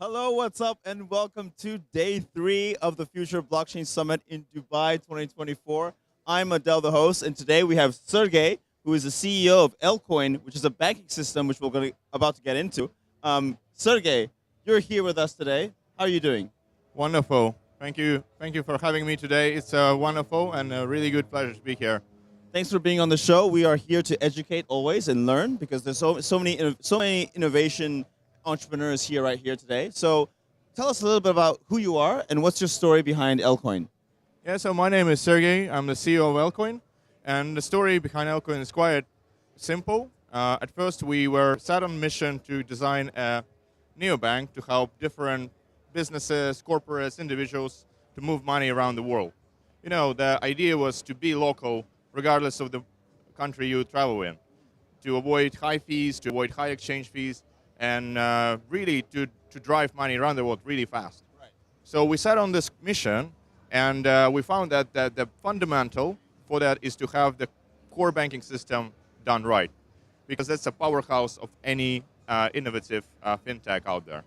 Hello, what's up, and welcome to day 3 of the Future Blockchain Summit in Dubai 2024. I'm Adel, the host, and today we have Sergey, who is the CEO of Elcoin, which is a banking system which we're about to get into. Sergey, you're here with us today. How are you doing? Wonderful. Thank you. Thank you for having me today. It's wonderful and a really good pleasure to be here. Thanks for being on the show. We are here to educate always and learn because there's so many innovation entrepreneurs here right here today. So tell us a little bit about who you are and what's your story behind Elcoin. Yeah, so my name is Sergey. I'm the CEO of Elcoin. And the story behind Elcoin is quite simple. At first, we were set on a mission to design a neobank to help different businesses, corporates, individuals to move money around the world. You know, the idea was to be local regardless of the country you travel in, to avoid high fees, to avoid high exchange fees, and really to drive money around the world really fast. Right. So we set on this mission, and we found that the fundamental for that is to have the core banking system done right, because that's a powerhouse of any innovative fintech out there.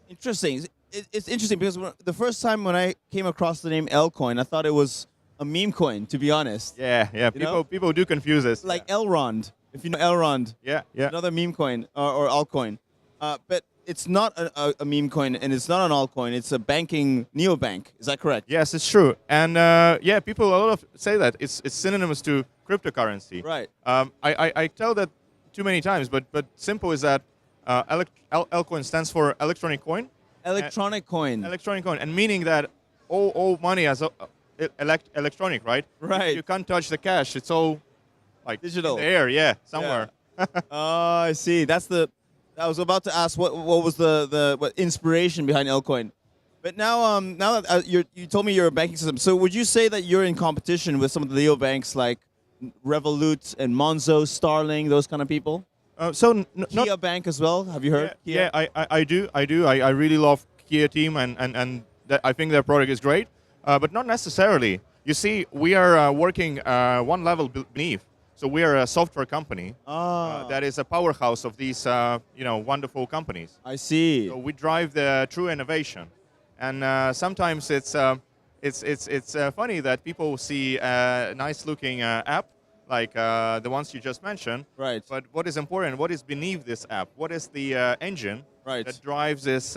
Interesting. It's interesting because the first time when I came across the name Elcoin, I thought it was a meme coin, to be honest. Yeah. People do confuse this. Like Elrond, if you know Elrond. Yeah. Another meme coin or altcoin. But it's not a meme coin and it's not an altcoin. It's a banking neobank. Is that correct? Yes, it's true. And yeah, people a lot of say that it's synonymous to cryptocurrency. Right. I tell that too many times, but simple is that Elcoin stands for electronic coin. Electronic coin. Electronic coin, and meaning that all money is electronic, right? Right. You can't touch the cash. It's all like digital. In the air, yeah, somewhere. Yeah. Oh, I see. I was about to ask what was the inspiration behind Elcoin, but now that you told me you're a banking system. So would you say that you're in competition with some of the neobanks like Revolut and Monzo, Starling, those kind of people? Kia Bank as well. Have you heard? Yeah, I do. I really love Kia team, and I think their product is great, but not necessarily. You see, we are working one level beneath. So we are a software company that is a powerhouse of these wonderful companies. I see. So we drive the true innovation, and sometimes it's funny that people see a nice-looking app like the ones you just mentioned. Right. But what is important? What is beneath this app? What is the engine that drives this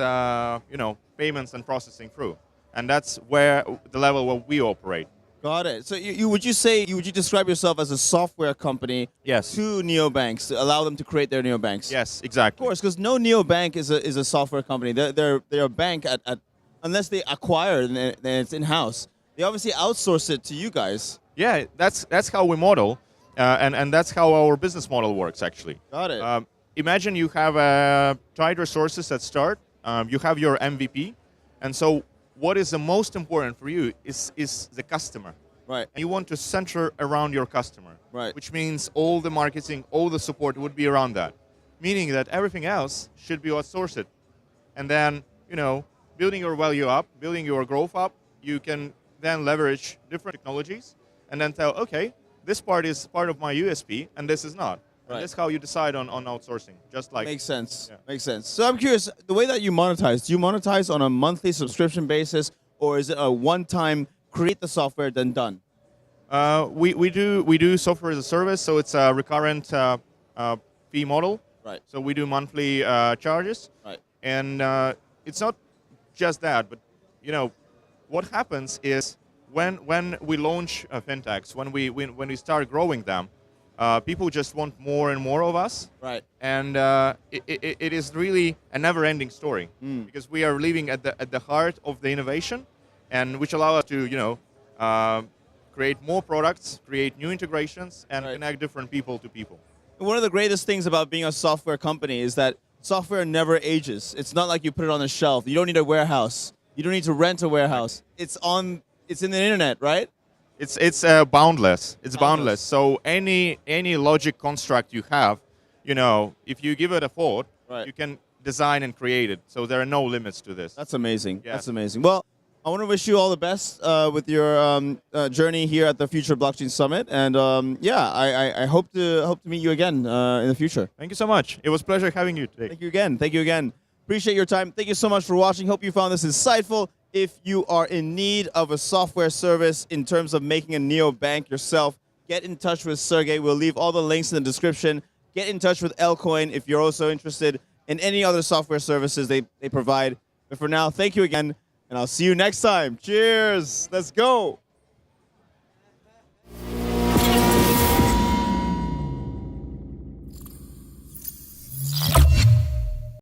payments and processing through? And that's where the level where we operate. Got it. So would you describe yourself as a software company Yes. to neobanks to allow them to create their neobanks? Yes, exactly. Of course, because no neobank is a software company. They're a bank at unless they acquire then it's in-house. They obviously outsource it to you guys. Yeah, that's how we model, and that's how our business model works actually. Got it. Imagine you have tight resources at start. You have your MVP, and so what is the most important for you is the customer. Right. And you want to center around your customer. Right. Which means all the marketing, all the support would be around that. Meaning that everything else should be outsourced. And then, building your value up, building your growth up, you can then leverage different technologies and then tell, okay, this part is part of my USP and this is not. Right. That's how you decide on outsourcing. Just like Makes sense. Yeah. Makes sense. So I'm curious, the way that you monetize, do you monetize on a monthly subscription basis, or is it a one-time create the software then done? We do software as a service, so it's a recurrent fee model. Right. So we do monthly charges. Right. And it's not just that, but what happens is when we launch fintechs, when we start growing them. People just want more and more of us. Right. And it is really a never-ending story because we are living at the heart of the innovation, and which allow us to create more products, create new integrations, and connect different people to people. One of the greatest things about being a software company is that software never ages. It's not like you put it on a shelf. You don't need a warehouse. You don't need to rent a warehouse. It's in the internet, right? It's boundless. It's boundless. So any logic construct you have, if you give it a thought, you can design and create it. So there are no limits to this. That's amazing. Yeah. That's amazing. Well, I want to wish you all the best with your journey here at the Future Blockchain Summit, and I hope to meet you again in the future. Thank you so much. It was a pleasure having you today. Thank you again. Thank you again. Appreciate your time. Thank you so much for watching. Hope you found this insightful. If you are in need of a software service in terms of making a neobank yourself, get in touch with Sergej. We'll leave all the links in the description. Get in touch with Elcoin if you're also interested in any other software services they provide. But for now, thank you again, and I'll see you next time. Cheers. Let's go.